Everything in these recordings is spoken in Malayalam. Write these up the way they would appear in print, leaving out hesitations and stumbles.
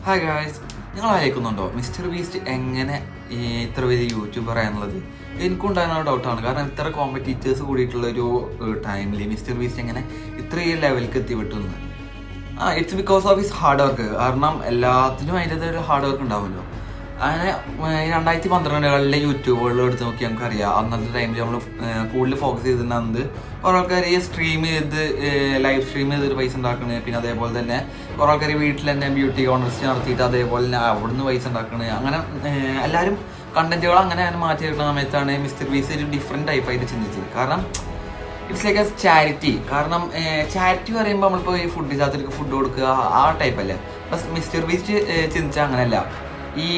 ഹായ് ഗായ്സ്, നിങ്ങൾ അയക്കുന്നുണ്ടോ മിസ്റ്റർ ബീസ്റ്റ് എങ്ങനെ ഇത്ര വലിയ യൂട്യൂബർ ആണെന്നുള്ളത്? എനിക്കുണ്ടാകുന്ന ഡൗട്ടാണ്. കാരണം ഇത്ര കോമ്പറ്റീറ്റേഴ്സ് കൂടിയിട്ടുള്ള ഒരു ടൈമിൽ മിസ്റ്റർ ബീസ്റ്റ് എങ്ങനെ ഇത്രയും ലെവലിലേക്ക് എത്തിവിട്ടുന്നു? It's because of his hard work. കാരണം എല്ലാത്തിനും അതിൻ്റെ ഒരു ഹാർഡ് വർക്ക് ഉണ്ടാവുമല്ലോ. അങ്ങനെ 2012 യൂട്യൂബുകളിൽ എടുത്ത് നോക്കി നമുക്കറിയാം. അന്നത്തെ ടൈമിൽ നമ്മൾ കൂടുതൽ ഫോക്കസ് ചെയ്തിട്ടുണ്ടാകുന്നത് കുറേ ആൾക്കാർ സ്ട്രീം ചെയ്ത് ലൈവ് സ്ട്രീം ചെയ്തിട്ട് പൈസ ഉണ്ടാക്കണേ. പിന്നെ അതേപോലെ തന്നെ കുറേ ആൾക്കാർ വീട്ടിൽ തന്നെ ബ്യൂട്ടി കോൺടെസ്റ്റ് നടത്തിയിട്ട് അതേപോലെ തന്നെ അവിടുന്ന് പൈസ ഉണ്ടാക്കണേ. അങ്ങനെ എല്ലാവരും കണ്ടന്റുകൾ അങ്ങനെ മാറ്റിയെടുക്കുന്ന സമയത്താണ് മിസ്റ്റർ ബീസ്റ്റ് ഒരു ഡിഫറെൻറ്റ് ടൈപ്പായിട്ട് ചിന്തിച്ചത്. കാരണം ഇറ്റ്സ് ലൈക്ക് എ ചാരിറ്റി. കാരണം ചാരിറ്റി പറയുമ്പോൾ നമ്മളിപ്പോൾ ഈ ഫുഡ് ഇല്ലാത്തവർക്ക് ഫുഡ് കൊടുക്കുക ആ ടൈപ്പല്ലേ. പ്ലസ് മിസ്റ്റർ ബീസ്റ്റ് ചിന്തിച്ചാൽ അങ്ങനെയല്ല. ഈ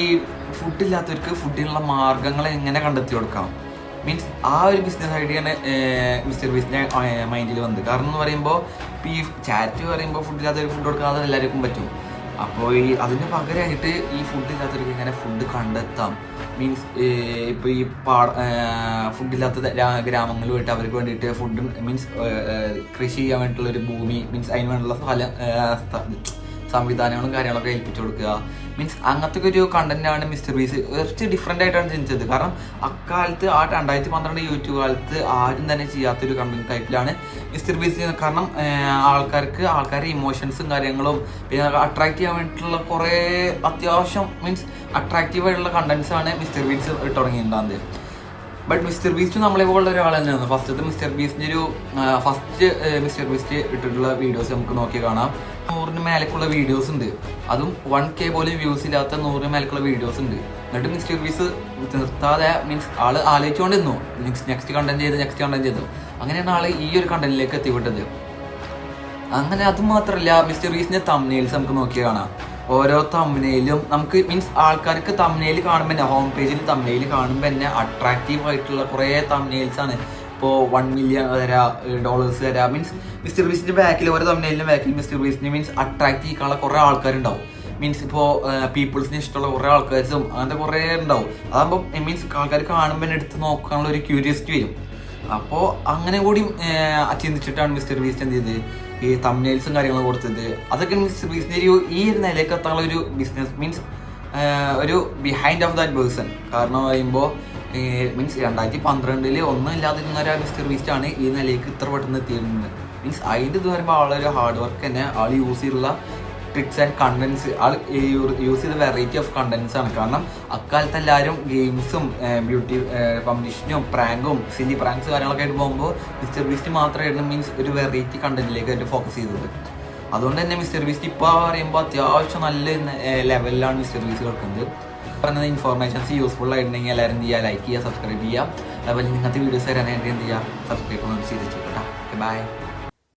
ഫുഡില്ലാത്തവർക്ക് ഫുഡിനുള്ള മാർഗങ്ങൾ എങ്ങനെ കണ്ടെത്തി കൊടുക്കാം, മീൻസ് ആ ഒരു ബിസിനസ് ഐഡിയയാണ് മിസ്റ്റർ ബീസ്റ്റിൻ്റെ മൈൻഡിൽ വന്നത്. കാരണം എന്ന് പറയുമ്പോൾ ഇപ്പോൾ ഈ ചാരിറ്റി പറയുമ്പോൾ ഫുഡില്ലാത്തവർക്ക് ഫുഡ് കൊടുക്കാതെ എല്ലാവർക്കും പറ്റും. അപ്പോൾ ഈ അതിന് പകരമായിട്ട് ഈ ഫുഡില്ലാത്തവർക്ക് എങ്ങനെ ഫുഡ് കണ്ടെത്താം, മീൻസ് ഇപ്പോൾ ഈ ഫുഡില്ലാത്ത ഗ്രാമങ്ങളുമായിട്ട് അവർക്ക് വേണ്ടിയിട്ട് ഫുഡ് മീൻസ് കൃഷി ചെയ്യാൻ വേണ്ടിയിട്ടുള്ളൊരു ഭൂമി മീൻസ് അതിന് വേണ്ടിയുള്ള സംവിധാനങ്ങളും കാര്യങ്ങളൊക്കെ ഏൽപ്പിച്ചു കൊടുക്കുക. മീൻസ് അങ്ങനത്തെ ഒരു കണ്ടന്റാണ് മിസ്റ്റർ ബീസ്റ്റ് കുറച്ച് ഡിഫറെൻ്റ് ആയിട്ടാണ് ചിന്തിച്ചത്. കാരണം അക്കാലത്ത് 2012 യൂട്യൂബ് കാലത്ത് ആരും തന്നെ ചെയ്യാത്തൊരു കണ്ടന്റ് ടൈപ്പിലാണ് മിസ്റ്റർ ബീസ്റ്റ്. കാരണം ആൾക്കാരുടെ ഇമോഷൻസും കാര്യങ്ങളും പിന്നെ അട്രാക്ട് ചെയ്യാൻ വേണ്ടിയിട്ടുള്ള കുറേ അത്യാവശ്യം മീൻസ് അട്രാക്റ്റീവായിട്ടുള്ള കണ്ടന്റ്സാണ് മിസ്റ്റർ ബീസ്റ്റ് തുടങ്ങിയിട്ടുണ്ടാകുന്നത്. ബട്ട് മിസ്റ്റർ ബീസ്റ്റ് നമ്മളെ പോലുള്ള ഒരാൾ തന്നെയാണ്. ഫസ്റ്റ് മിസ്റ്റർ ബീസ്റ്റ് ഇട്ടിട്ടുള്ള വീഡിയോസ് നമുക്ക് നോക്കി കാണാം. 100 മേലേക്കുള്ള വീഡിയോസ് ഉണ്ട്. അതും 1K പോലും വ്യൂസ് ഇല്ലാത്ത 100 മേലേക്കുള്ള വീഡിയോസ് ഉണ്ട്. എന്നിട്ട് മിസ്റ്റർ ബീസ്റ്റ് നിർത്താതെ മീൻസ് ആള് ആലോചിച്ചുകൊണ്ടിരുന്നു നെക്സ്റ്റ് കണ്ടന്റ് ചെയ്തു. അങ്ങനെയാണ് ആള് ഈ ഒരു കണ്ടന്റിലേക്ക് എത്തിവിട്ടത്. അങ്ങനെ അതുമാത്രമല്ല, മിസ്റ്റർ ബീസ്റ്റിന്റെ തംബ്നെയിൽസ് നമുക്ക് നോക്കി കാണാം. ഓരോ തംബ്നെയിലും നമുക്ക് മീൻസ് ആൾക്കാർക്ക് തംബ്നെയിൽ കാണുമ്പോൾ തന്നെ ഹോം പേജിൽ തംബ്നെയിൽ കാണുമ്പോൾ തന്നെ അട്രാക്റ്റീവ് ആയിട്ടുള്ള കുറേ തംബ്നെയിൽസ് ആണ്. ഇപ്പോൾ $1 million തരാം മീൻസ് മിസ്റ്റർ ബീസ്റ്റിന്റെ ബാക്കിൽ ഓരോ തംബ്നെയിലിന്റെ ബാക്കിൽ മിസ്റ്റർ ബീസ്റ്റിന് മീൻസ് അട്രാക്റ്റ് ചെയ്യാനുള്ള കുറേ ആൾക്കാരുണ്ടാവും. മീൻസ് ഇപ്പോൾ പീപ്പിൾസിന് ഇഷ്ടമുള്ള കുറേ ആൾക്കാർസും അങ്ങനത്തെ കുറേ ഉണ്ടാവും. അതാകുമ്പോൾ മീൻസ് ആൾക്കാർ കാണുമ്പോൾ എടുത്ത് നോക്കാനുള്ള ഒരു ക്യൂരിയോസിറ്റി വരും. അപ്പോൾ അങ്ങനെ കൂടി ചിന്തിച്ചിട്ടാണ് മിസ്റ്റർ ബീസ്റ്റ് എന്ത് ചെയ്തത് ഈ തംബ്നെയിൽസും കാര്യങ്ങളും കൊടുത്തത്. അതൊക്കെ മിസ്റ്റർ ബീസ്റ്റിന്റെ ഈ ഒരു നിലയ്ക്ക് എത്താനുള്ള ഒരു ബിസിനസ് മീൻസ് ഒരു ബിഹൈൻഡ് ഓഫ് ദാറ്റ് പേഴ്സൺ. കാരണം പറയുമ്പോൾ മീൻസ് 2012 ഒന്നും ഇല്ലാതിരുന്ന ഒരു മിസ്റ്റർ ബീസ്റ്റ് ആണ് ഈ നിലയ്ക്ക് ഇത്ര പെട്ടെന്ന് എത്തിയിരുന്നത്. മീൻസ് അതിൻ്റെ ഇത് പറയുമ്പോൾ ആളൊരു ഹാർഡ് വർക്ക് തന്നെ. ആൾ യൂസ് ചെയ്തുള്ള tricks and contents all use ചെയ്ത വെറൈറ്റി ഓഫ് കണ്ടന്റ്സ് ആണ്. കാരണം അക്കാലത്ത് എല്ലാവരും ഗെയിംസും ബ്യൂട്ടി കോമ്പറ്റീഷനും പ്രാങ്കും സിലി പ്രാങ്ക്സ് കാര്യങ്ങളൊക്കെ ആയിട്ട് പോകുമ്പോൾ മിസ്റ്റർ ബീസ്റ്റ് മാത്രമായിരുന്നു മീൻസ് ഒരു വെറൈറ്റി കണ്ടന്റിലേക്ക് ആയിട്ട് ഫോക്കസ് ചെയ്തത്. അതുകൊണ്ട് തന്നെ മിസ്റ്റർ ബീസ്റ്റ് ഇപ്പോൾ പറയുമ്പോൾ അത്യാവശ്യം നല്ല ലെവലിലാണ് മിസ്റ്റർ ബീസ്റ്റ് കൊടുക്കുന്നത്. പറയുന്നത് ഇൻഫോർമേഷൻസ് യൂസ്ഫുൾ ആയിട്ടുണ്ടെങ്കിൽ എല്ലാവരും എന്ത് ചെയ്യുക, ലൈക്ക് ചെയ്യുക, സബ്സ്ക്രൈബ് ചെയ്യുക. അതുപോലെ ഇങ്ങനത്തെ വീഡിയോസ് വരാനായിട്ട് എന്ത് ചെയ്യുക, സബ്സ്ക്രൈബ് ചെയ്ത് വെച്ചേക്കട്ടെ. ബൈ.